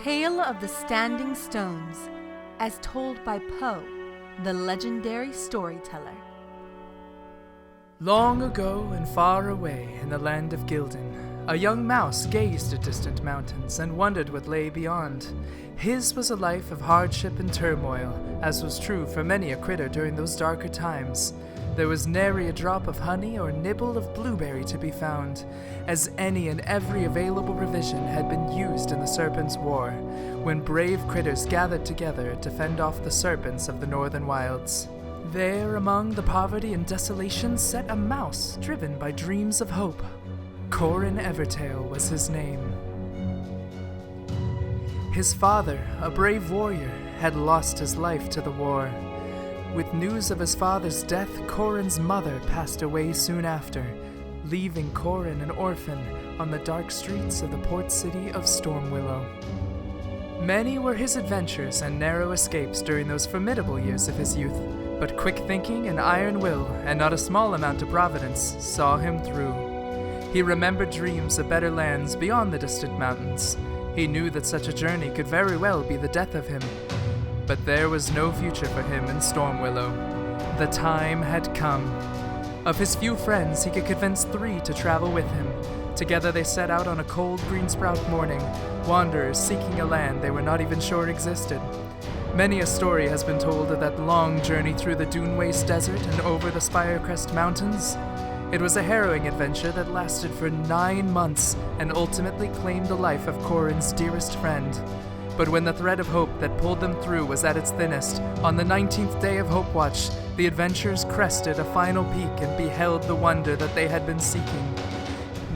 Tale of the Standing Stones, as told by Poe, the legendary storyteller. Long ago and far away in the land of Gildan, a young mouse gazed at distant mountains and wondered what lay beyond. His was a life of hardship and turmoil, as was true for many a critter during those darker times. There was nary a drop of honey or nibble of blueberry to be found, as any and every available provision had been used in the Serpents' War, when brave critters gathered together to fend off the serpents of the northern wilds. There, among the poverty and desolation, sat a mouse driven by dreams of hope. Corrin Evertail was his name. His father, a brave warrior, had lost his life to the war. With news of his father's death, Corrin's mother passed away soon after, leaving Corrin an orphan on the dark streets of the port city of Stormwillow. Many were his adventures and narrow escapes during those formidable years of his youth, but quick thinking and iron will, and not a small amount of providence, saw him through. He remembered dreams of better lands beyond the distant mountains. He knew that such a journey could very well be the death of him. But there was no future for him in Stormwillow. The time had come. Of his few friends, he could convince 3 to travel with him. Together they set out on a cold greensprout morning, wanderers seeking a land they were not even sure existed. Many a story has been told of that long journey through the Dune Waste Desert and over the Sprirecrest Mountains. It was a harrowing adventure that lasted for 9 months and ultimately claimed the life of Corrin's dearest friend. But when the thread of hope that pulled them through was at its thinnest, on the 19th day of Hope Watch, the adventurers crested a final peak and beheld the wonder that they had been seeking.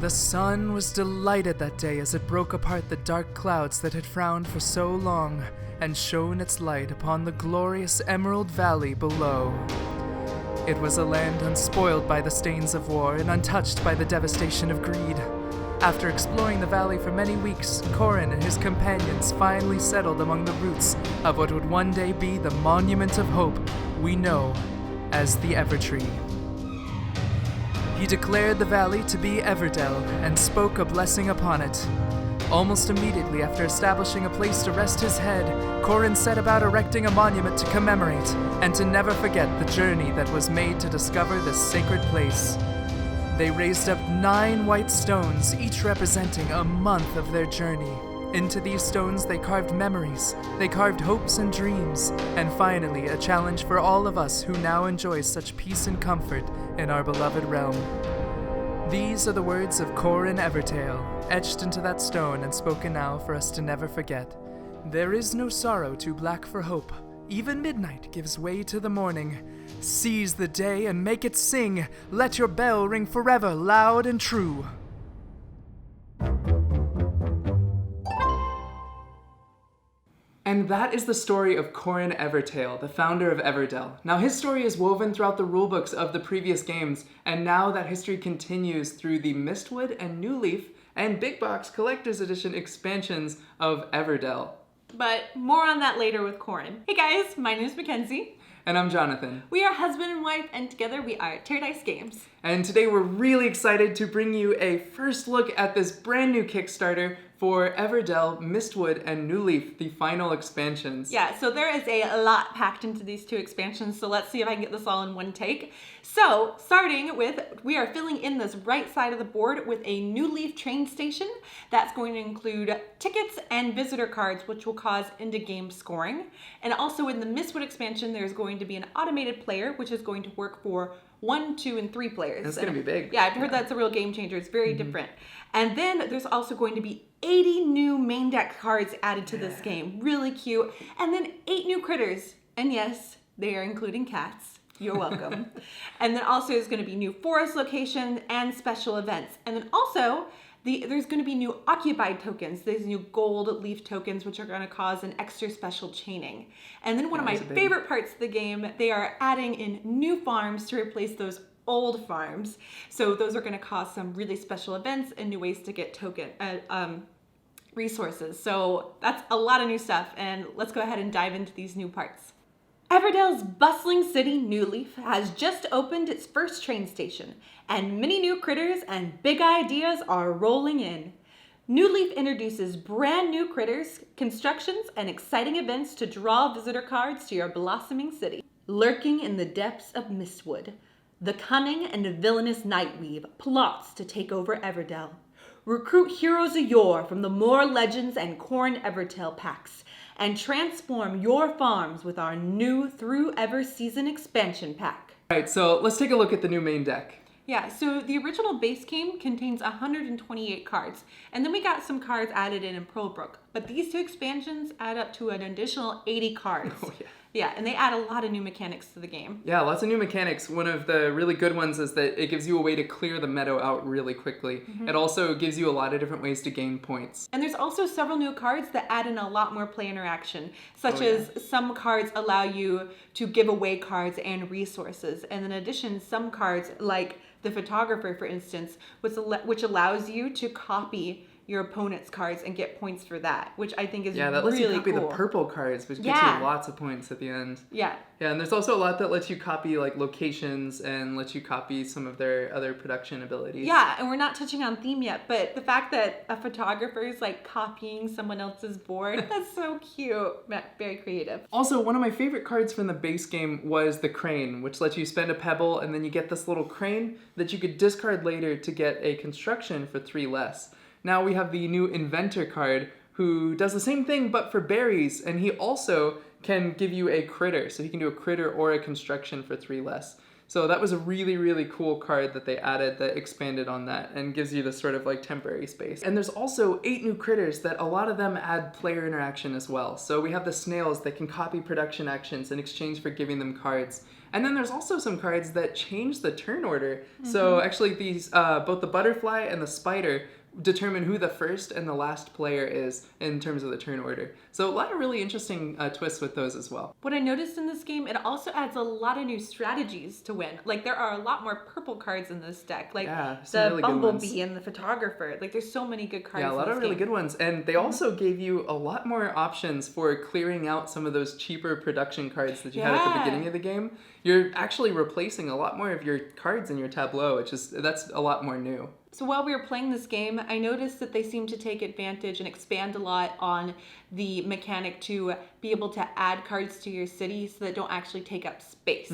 The sun was delighted that day as it broke apart the dark clouds that had frowned for so long, and shone its light upon the glorious Emerald Valley below. It was a land unspoiled by the stains of war and untouched by the devastation of greed. After exploring the valley for many weeks, Corrin and his companions finally settled among the roots of what would one day be the monument of hope we know as the Evertree. He declared the valley to be Everdell and spoke a blessing upon it. Almost immediately after establishing a place to rest his head, Corrin set about erecting a monument to commemorate and to never forget the journey that was made to discover this sacred place. They raised up 9 white stones, each representing a month of their journey. Into these stones they carved memories, they carved hopes and dreams, and finally a challenge for all of us who now enjoy such peace and comfort in our beloved realm. These are the words of Corrin Evertail, etched into that stone and spoken now for us to never forget. There is no sorrow too black for hope. Even midnight gives way to the morning. Seize the day and make it sing. Let your bell ring forever, loud and true. And that is the story of Corrin Evertail, the founder of Everdell. Now his story is woven throughout the rulebooks of the previous games, and now that history continues through the Mistwood and Newleaf and Big Box Collector's Edition expansions of Everdell. But more on that later with Corrin. Hey guys, my name is Mackenzie. And I'm Jonathan. We are husband and wife, and together we are TerreDice Games. And today we're really excited to bring you a first look at this brand new Kickstarter for Everdell, Mistwood, and Newleaf, the final expansions. Yeah, so there is a lot packed into these 2 expansions, so let's see if I can get this all in one take. So, starting with, we are filling in this right side of the board with a Newleaf train station. That's going to include tickets and visitor cards, which will cause into-game scoring. And also in the Mistwood expansion, there's going to be an automated player, which is going to work for 1, 2, and 3 players. That's going to be big. Yeah, I've heard that's a real game changer. It's very different. And then there's also going to be 80 new main deck cards added to this game. Really cute. And then 8 new critters. And yes, they are including cats. You're welcome. And then also there's going to be new forest locations and special events. And then also there's going to be new occupied tokens. There's new gold leaf tokens, which are going to cause an extra special chaining. And then one of my favorite parts of the game, they are adding in new farms to replace those old farms. So those are going to cause some really special events and new ways to get token resources. So that's a lot of new stuff, and let's go ahead and dive into these new parts. Everdell's bustling city, Newleaf, has just opened its first train station, and many new critters and big ideas are rolling in. Newleaf introduces brand new critters, constructions, and exciting events to draw visitor cards to your blossoming city. Lurking in the depths of Mistwood, the cunning and villainous Nightweave plots to take over Everdell. Recruit heroes of yore from the More Legends and Corrin Evertail packs, and transform your farms with our new Through Ever Season expansion pack. Alright, so let's take a look at the new main deck. Yeah, so the original base game contains 128 cards, and then we got some cards added in Pearlbrooke. But these two expansions add up to an additional 80 cards. Oh, yeah. Yeah, and they add a lot of new mechanics to the game. Yeah, lots of new mechanics. One of the really good ones is that it gives you a way to clear the meadow out really quickly. It also gives you a lot of different ways to gain points. And there's also several new cards that add in a lot more play interaction, such as some cards allow you to give away cards and resources. And in addition, some cards, like the Photographer, for instance, which allows you to copy your opponent's cards and get points for that, which I think is really cool. Yeah, that lets you copy the purple cards, which gets you lots of points at the end. Yeah. Yeah, and there's also a lot that lets you copy like locations and lets you copy some of their other production abilities. Yeah, and we're not touching on theme yet, but the fact that a photographer is like copying someone else's board, that's so cute. Very creative. Also, one of my favorite cards from the base game was the crane, which lets you spend a pebble and then you get this little crane that you could discard later to get a construction for 3 less. Now we have the new Inventor card, who does the same thing but for berries, and he also can give you a critter. So he can do a critter or a construction for 3 less. So that was a really, really cool card that they added that expanded on that and gives you this sort of like temporary space. And there's also 8 new critters that a lot of them add player interaction as well. So we have the snails that can copy production actions in exchange for giving them cards. And then there's also some cards that change the turn order. So actually these, both the butterfly and the spider determine who the first and the last player is in terms of the turn order. So a lot of really interesting twists with those as well. What I noticed in this game, it also adds a lot of new strategies to win. Like there are a lot more purple cards in this deck, like the really Bumblebee and the Photographer. Like there's so many good cards in this game. Yeah, a lot of really good ones. And they also gave you a lot more options for clearing out some of those cheaper production cards that you had at the beginning of the game. You're actually replacing a lot more of your cards in your tableau, that's a lot more new. So while we were playing this game, I noticed that they seem to take advantage and expand a lot on the mechanic to be able to add cards to your city so that don't actually take up space.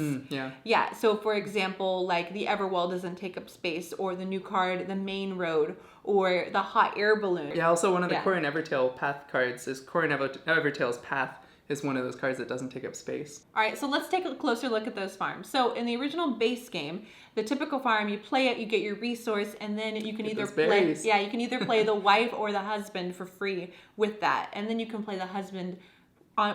Yeah, so for example, like the Everwall doesn't take up space, or the new card, the Main Road, or the Hot Air Balloon. Yeah, also one of the Corrin Evertail Path cards is Corrin Evertail's Path. Is one of those cards that doesn't take up space. All right, so let's take a closer look at those farms. So in the original base game, the typical farm, you play it, you get your resource, and then you can either play the wife or the husband for free with that. And then you can play the husband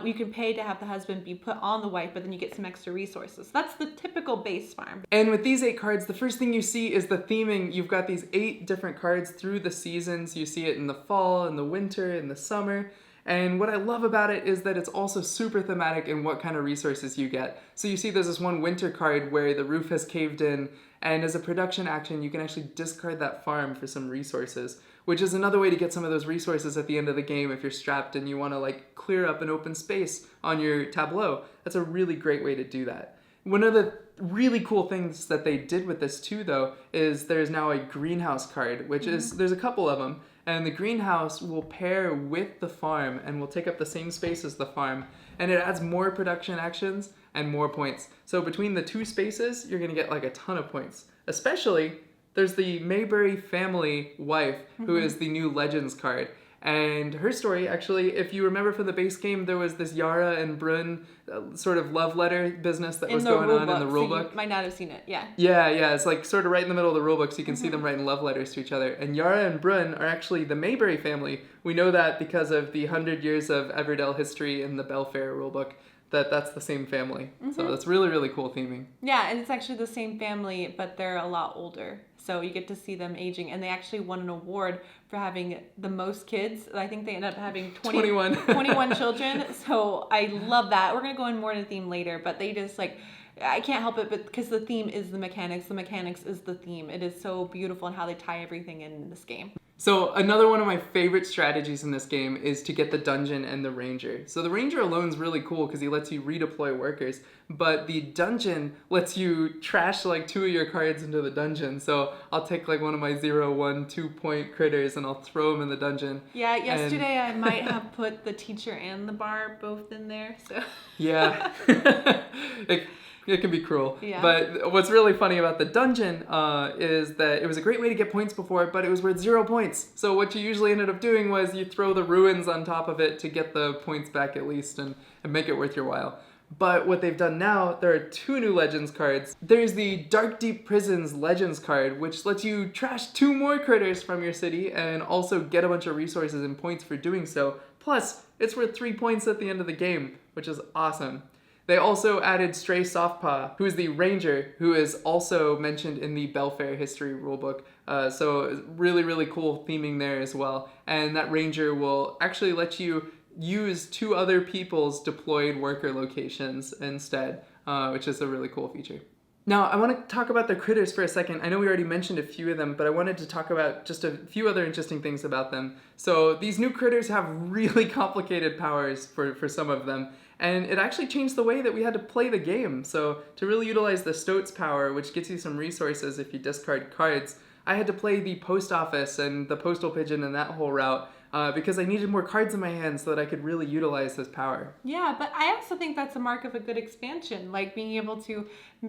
you can pay to have the husband be put on the wife, but then you get some extra resources. That's the typical base farm. And with these 8 cards, the first thing you see is the theming. You've got these 8 different cards through the seasons. You see it in the fall, in the winter, in the summer. And what I love about it is that it's also super thematic in what kind of resources you get. So you see there's this one winter card where the roof has caved in, and as a production action, you can actually discard that farm for some resources, which is another way to get some of those resources at the end of the game if you're strapped and you want to like clear up an open space on your tableau. That's a really great way to do that. One of the really cool things that they did with this too, though, is there's now a greenhouse card, which is, there's a couple of them. And the greenhouse will pair with the farm and will take up the same space as the farm. And it adds more production actions and more points. So between the 2 spaces, you're gonna get like a ton of points. Especially, there's the Mayberry family wife, who is the new Legends card. And her story, actually, if you remember from the base game, there was this Yara and Brun sort of love letter business that was going on in the rulebook. So you might not have seen it, yeah. Yeah, it's like sort of right in the middle of the rulebook, so you can see them writing love letters to each other. And Yara and Brun are actually the Mayberry family. We know that because of the 100 years of Everdell history in the Bellfaire rulebook. That's the same family. So that's really, really cool theming. Yeah, and it's actually the same family, but they're a lot older. So you get to see them aging. And they actually won an award for having the most kids. I think they ended up having 21 children. So I love that. We're going to go in more into theme later, but they just like, I can't help it, but because the theme is the mechanics is the theme. It is so beautiful in how they tie everything in this game. So another one of my favorite strategies in this game is to get the dungeon and the ranger. So the ranger alone is really cool because he lets you redeploy workers, but the dungeon lets you trash like 2 of your cards into the dungeon. So I'll take like one of my 0, 1, 2 point critters and I'll throw them in the dungeon. Yeah, yesterday I might have put the teacher and the bar both in there. So yeah. It can be cruel. Yeah. But what's really funny about the dungeon is that it was a great way to get points before, but it was worth 0 points. So what you usually ended up doing was you throw the ruins on top of it to get the points back at least and make it worth your while. But what they've done now, there are 2 new Legends cards. There's the Dark Deep Prisons Legends card, which lets you trash 2 more critters from your city and also get a bunch of resources and points for doing so. Plus, it's worth 3 points at the end of the game, which is awesome. They also added Stray Softpaw, who is the ranger, who is also mentioned in the Bellfaire history rulebook. So really, really cool theming there as well. And that ranger will actually let you use 2 other people's deployed worker locations instead, which is a really cool feature. Now, I want to talk about the critters for a second. I know we already mentioned a few of them, but I wanted to talk about just a few other interesting things about them. So these new critters have really complicated powers for some of them. And it actually changed the way that we had to play the game. So to really utilize the Stoat's power, which gets you some resources if you discard cards, I had to play the post office and the postal pigeon and that whole route because I needed more cards in my hand so that I could really utilize this power. Yeah, but I also think that's a mark of a good expansion, like being able to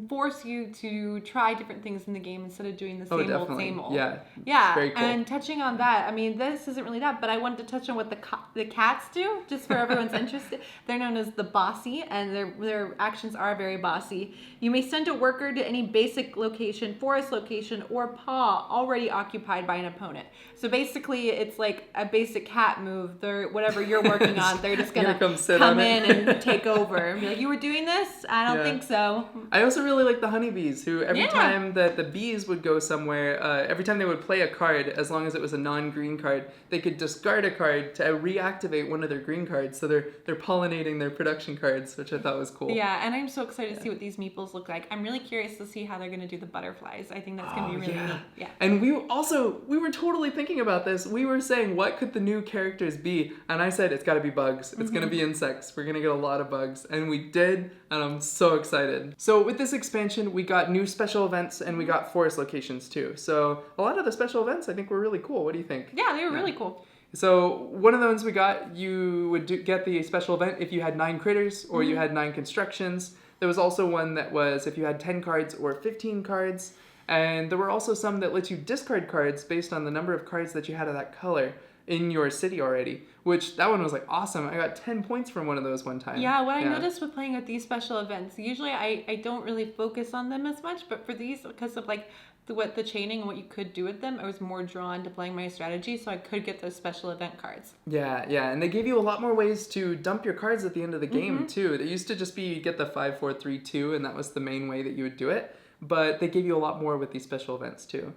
force you to try different things in the game instead of doing the same old. Yeah. Yeah, very cool. And touching on that, I mean, this isn't really that, but I wanted to touch on what the cats do, just for everyone's interest. They're known as the bossy, and their actions are very bossy. You may send a worker to any basic location, forest location, or paw already occupied by an opponent. So basically, it's like a basic cat move. They're whatever you're working on, they're just gonna come in and take over and be like, "You were doing this? I don't think so." I also really like the honeybees, who every time that the bees would go somewhere, every time they would play a card, as long as it was a non-green card, they could discard a card to reactivate one of their green cards. So they're pollinating their production cards, which I thought was cool. Yeah, and I'm so excited to see what these meeples look like. I'm really curious to see how they're going to do the butterflies. I think that's going to be really neat. Yeah. And we were totally thinking about this. We were saying, what could the new characters be? And I said, it's got to be bugs. It's going to be insects. We're going to get a lot of bugs. And we did, and I'm so excited. So with this expansion, we got new special events and we got forest locations too. So a lot of the special events I think were really cool. What do you think? Yeah, they were really cool. So one of the ones we got, you would get the special event if you had 9 critters or you had 9 constructions. There was also one that was if you had 10 cards or 15 cards. And there were also some that let you discard cards based on the number of cards that you had of that color in your city already, which that one was like awesome. I got 10 points from one of those one time. Yeah, what I noticed with playing with these special events, usually I don't really focus on them as much, but for these, because of like the chaining and what you could do with them, I was more drawn to playing my strategy, so I could get those special event cards. Yeah, and they gave you a lot more ways to dump your cards at the end of the game too. It used to just be you get the 5, 4, 3, 2, and that was the main way that you would do it. But they gave you a lot more with these special events too.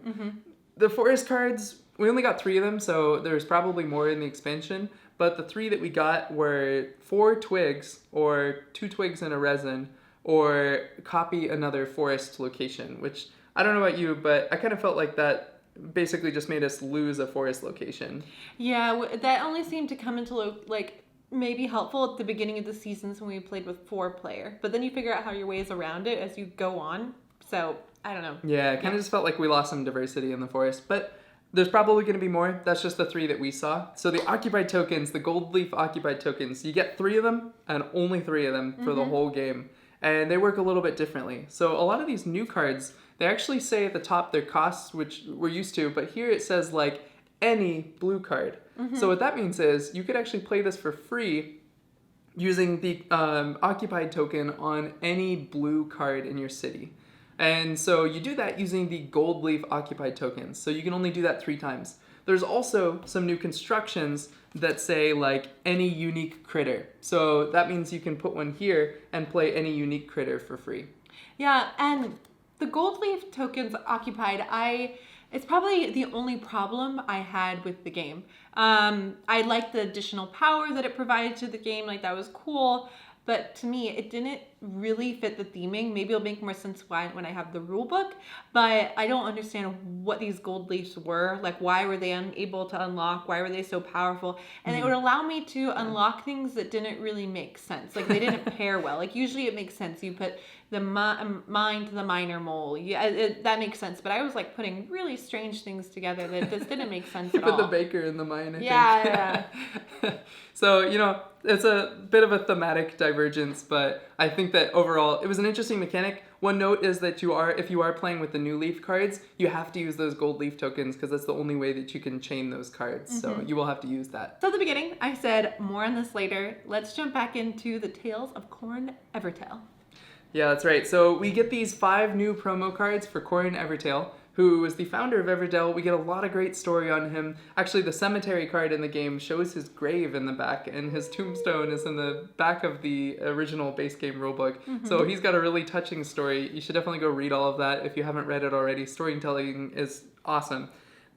The forest cards, we only got 3 of them, so there's probably more in the expansion. But the 3 that we got were 4 twigs, or 2 twigs and a resin, or copy another forest location, which I don't know about you, but I kind of felt like that basically just made us lose a forest location. Yeah, that only seemed to come into like maybe helpful at the beginning of the seasons when we played with 4-player. But then you figure out how your ways around it as you go on. So, I don't know. Yeah, it kind of just felt like we lost some diversity in the forest. But there's probably going to be more. That's just the 3 that we saw. So the occupied tokens, the gold leaf occupied tokens, you get 3 of them and only 3 of them for the whole game. And they work a little bit differently. So a lot of these new cards, they actually say at the top their costs, which we're used to. But here it says like any blue card. So what that means is you could actually play this for free using the occupied token on any blue card in your city. And so you do that using the gold leaf occupied tokens. So you can only do that 3 times. There's also some new constructions that say like any unique critter. So that means you can put one here and play any unique critter for free. Yeah, and the gold leaf tokens occupied, it's probably the only problem I had with the game. I liked the additional power that it provided to the game. Like, that was cool. but to me, it didn't really fit the theming. Maybe it'll make more sense when I have the rule book, but I don't understand what these gold leaves were. Like, why were they unable to unlock? Why were they so powerful? And it would allow me to unlock things that didn't really make sense. Like, they didn't pair well. Like, usually it makes sense. You put the mine to the miner mole. Yeah, that makes sense. But I was like putting really strange things together that just didn't make sense at all. You put the baker in the mine, I think. Yeah. So, it's a bit of a thematic divergence, but I think that overall it was an interesting mechanic. One note is that if you are playing with the new leaf cards, you have to use those gold leaf tokens because that's the only way that you can chain those cards. So you will have to use that. So at the beginning, I said more on this later. Let's jump back into the Tales of Corrin Evertail. Yeah, that's right. So we get these 5 new promo cards for Corrin Evertail, who is the founder of Everdell. We get a lot of great story on him. Actually, the cemetery card in the game shows his grave in the back, and his tombstone is in the back of the original base game rulebook. So he's got a really touching story. You should definitely go read all of that if you haven't read it already. Storytelling is awesome.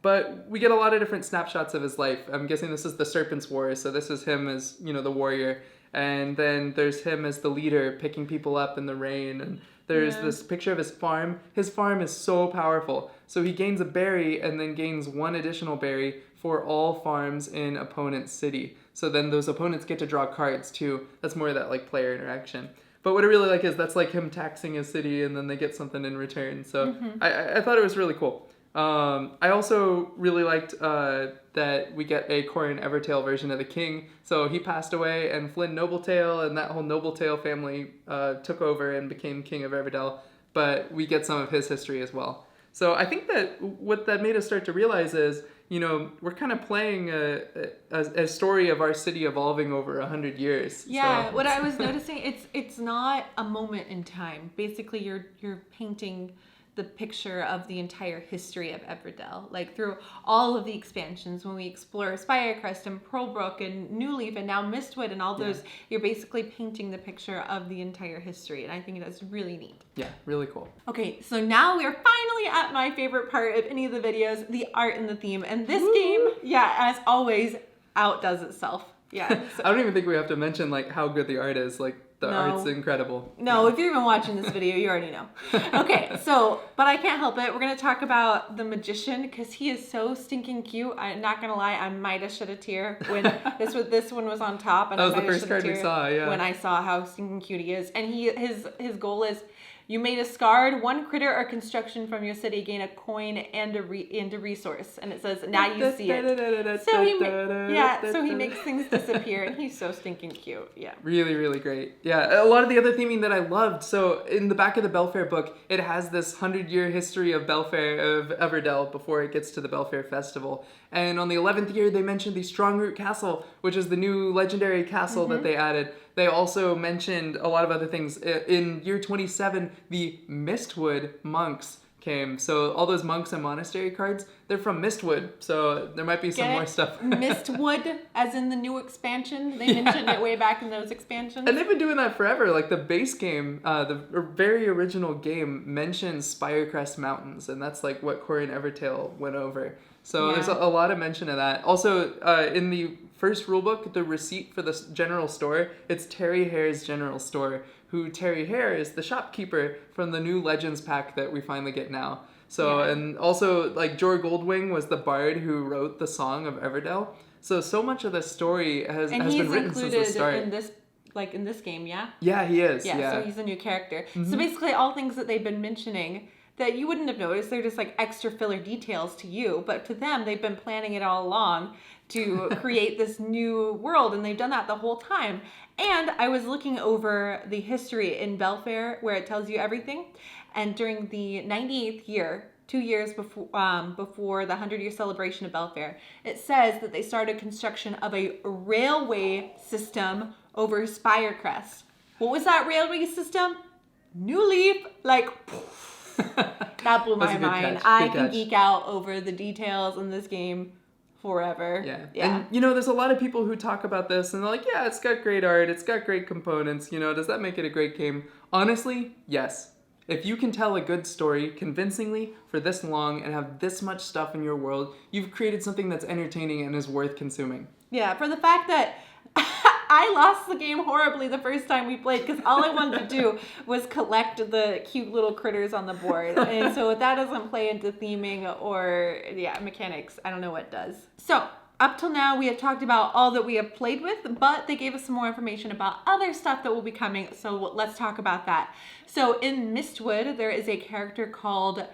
But we get a lot of different snapshots of his life. I'm guessing this is the Serpent's War, so this is him as, the warrior. And then there's him as the leader, picking people up in the rain, and there's this picture of his farm. His farm is so powerful. So he gains a berry and then gains 1 additional berry for all farms in opponent's city. So then those opponents get to draw cards too. That's more of that like player interaction. But what I really like is that's like him taxing his city and then they get something in return. So I thought it was really cool. I also really liked that we get a Corrin Evertail version of the king. So he passed away, and Flynn Nobletail and that whole Nobletail family took over and became king of Everdell. But we get some of his history as well. So I think that what that made us start to realize is, we're kind of playing a story of our city evolving over 100 years. Yeah, so what I was noticing, it's not a moment in time. Basically, you're painting the picture of the entire history of Everdell, like through all of the expansions. When we explore Sprirecrest and Pearlbrooke and Newleaf and now Mistwood and all those, you're basically painting the picture of the entire history, and I think that's really neat. Yeah, really cool. Okay, so now we're finally at my favorite part of any of the videos, the art and the theme. And this game, as always, outdoes itself. Yeah. So. I don't even think we have to mention like how good the art is. Like the art's incredible. No, if you're even watching this video, you already know. Okay, so, but I can't help it. We're going to talk about the magician because he is so stinking cute. I'm not going to lie, I might have shed a tear when this one was on top. And that was the first card we saw, when I saw how stinking cute he is. And his goal is, you made a scard, 1 critter or construction from your city, gain a coin and a resource. And it says, now you see it. So he makes things disappear, and he's so stinking cute. Yeah. Really, really great. Yeah, a lot of the other theming that I loved. So in the back of the Bellfaire book, it has this 100-year history of Bellfaire, of Everdell, before it gets to the Bellfaire Festival. And on the 11th year, they mentioned the Strongroot Castle, which is the new legendary castle that they added. They also mentioned a lot of other things. In year 27, the Mistwood monks came. So all those monks and monastery cards, they're from Mistwood. So there might be some more stuff. Mistwood, as in the new expansion. They mentioned it way back in those expansions. And they've been doing that forever. Like the base game, the very original game mentions Sprirecrest Mountains. And that's like what Corrin Evertail went over. So there's a lot of mention of that. Also, in the first rulebook, the receipt for the general store, it's Terry Hare's general store, who Terry Hare is the shopkeeper from the new Legends pack that we finally get now. So, and also, like, Jor Goldwing was the bard who wrote the Song of Everdell. So much of the story has been written since the start. And he's included in this game, yeah? Yeah, he is. Yeah, so he's a new character. So basically, all things that they've been mentioning that you wouldn't have noticed, they're just like extra filler details to you, but to them, they've been planning it all along to create this new world, and they've done that the whole time. And I was looking over the history in Bellfaire where it tells you everything, and during the 98th year, 2 years before the 100-year celebration of Bellfaire, it says that they started construction of a railway system over Sprirecrest. What was that railway system? Newleaf, that blew my mind. I can geek out over the details in this game forever. Yeah. And, there's a lot of people who talk about this and they're like, yeah, it's got great art, it's got great components, does that make it a great game? Honestly, yes. If you can tell a good story convincingly for this long and have this much stuff in your world, you've created something that's entertaining and is worth consuming. Yeah, for the fact that I lost the game horribly the first time we played because all I wanted to do was collect the cute little critters on the board. And so if that doesn't play into theming or, mechanics, I don't know what does. So up till now, we have talked about all that we have played with, but they gave us some more information about other stuff that will be coming. So let's talk about that. So in Mistwood, there is a character called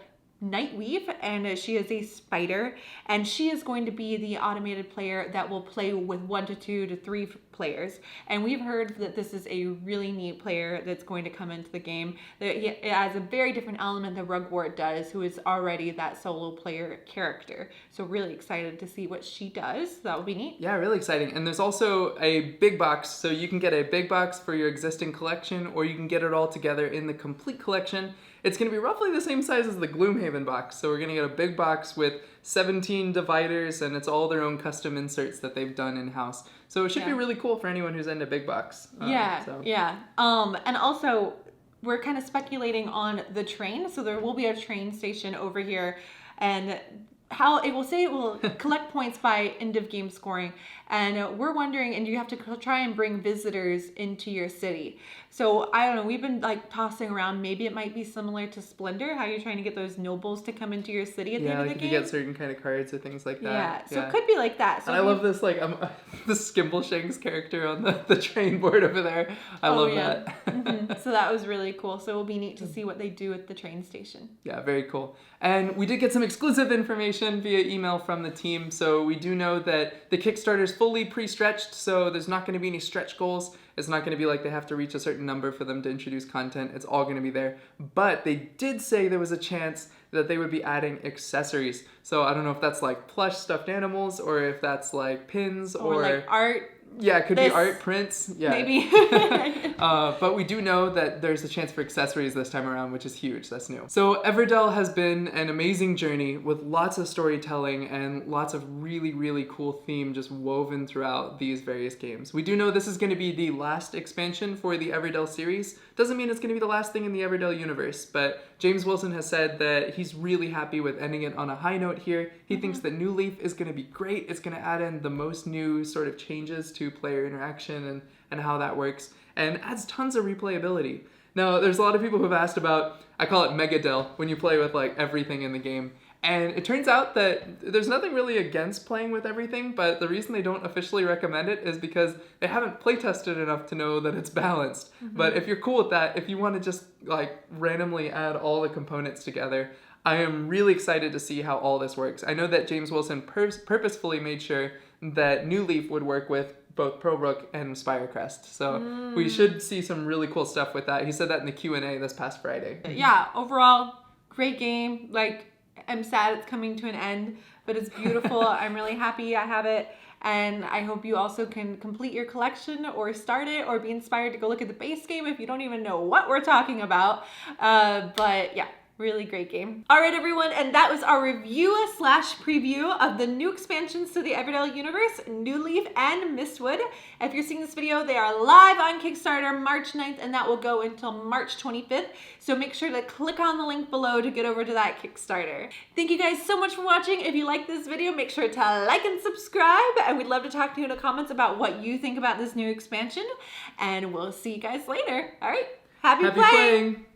Nightweave, and she is a spider, and she is going to be the automated player that will play with 1 to 2 to 3 players. And we've heard that this is a really neat player that's going to come into the game. It has a very different element that Rugwort does, who is already that solo player character. So really excited to see what she does. That will be neat. Yeah, really exciting. And there's also a big box, so you can get a big box for your existing collection, or you can get it all together in the complete collection. It's going to be roughly the same size as the Gloomhaven box. So we're going to get a big box with 17 dividers, and it's all their own custom inserts that they've done in-house. So it should be really cool for anyone who's into big box. And also, we're kind of speculating on the train. So there will be a train station over here, and how it will say it will collect points by end of game scoring. And we're wondering, and you have to try and bring visitors into your city. So I don't know, we've been like tossing around, maybe it might be similar to Splendor, how you're trying to get those nobles to come into your city at the end of the game. Yeah, you get certain kind of cards or things like that. So it could be like that. So and I love this, like, the Skimbleshanks character on the train board over there. I love that. So that was really cool. So it'll be neat to see what they do at the train station. Yeah, very cool. And we did get some exclusive information via email from the team. So we do know that the Kickstarter is fully pre-stretched, so there's not going to be any stretch goals. It's not going to be like they have to reach a certain number for them to introduce content. It's all going to be there. But they did say there was a chance that they would be adding accessories. So I don't know if that's like plush stuffed animals, or if that's like pins, or like art. Yeah, it could be art prints. Yeah. Maybe. But we do know that there's a chance for accessories this time around, which is huge. That's new. So Everdell has been an amazing journey with lots of storytelling and lots of really, really cool theme just woven throughout these various games. We do know this is going to be the last expansion for the Everdell series. Doesn't mean it's going to be the last thing in the Everdell universe, but James Wilson has said that he's really happy with ending it on a high note here. He thinks that Newleaf is going to be great. It's going to add in the most new sort of changes to player interaction and how that works, and adds tons of replayability. Now, there's a lot of people who've asked about, I call it Megadell, when you play with like everything in the game. And it turns out that there's nothing really against playing with everything, but the reason they don't officially recommend it is because they haven't playtested enough to know that it's balanced. But if you're cool with that, if you want to just like randomly add all the components together, I am really excited to see how all this works. I know that James Wilson purposefully made sure that Newleaf would work with both Pearlbrooke and Sprirecrest. So we should see some really cool stuff with that. He said that in the Q&A this past Friday. Yeah, overall, great game. Like, I'm sad it's coming to an end, but it's beautiful. I'm really happy I have it. And I hope you also can complete your collection or start it or be inspired to go look at the base game if you don't even know what we're talking about. But yeah. Really great game. All right, everyone, and that was our review / preview of the new expansions to the Everdell universe, Newleaf and Mistwood. If you're seeing this video, they are live on Kickstarter March 9th, and that will go until March 25th. So make sure to click on the link below to get over to that Kickstarter. Thank you guys so much for watching. If you like this video, make sure to like and subscribe, and we'd love to talk to you in the comments about what you think about this new expansion, and we'll see you guys later. All right, happy playing!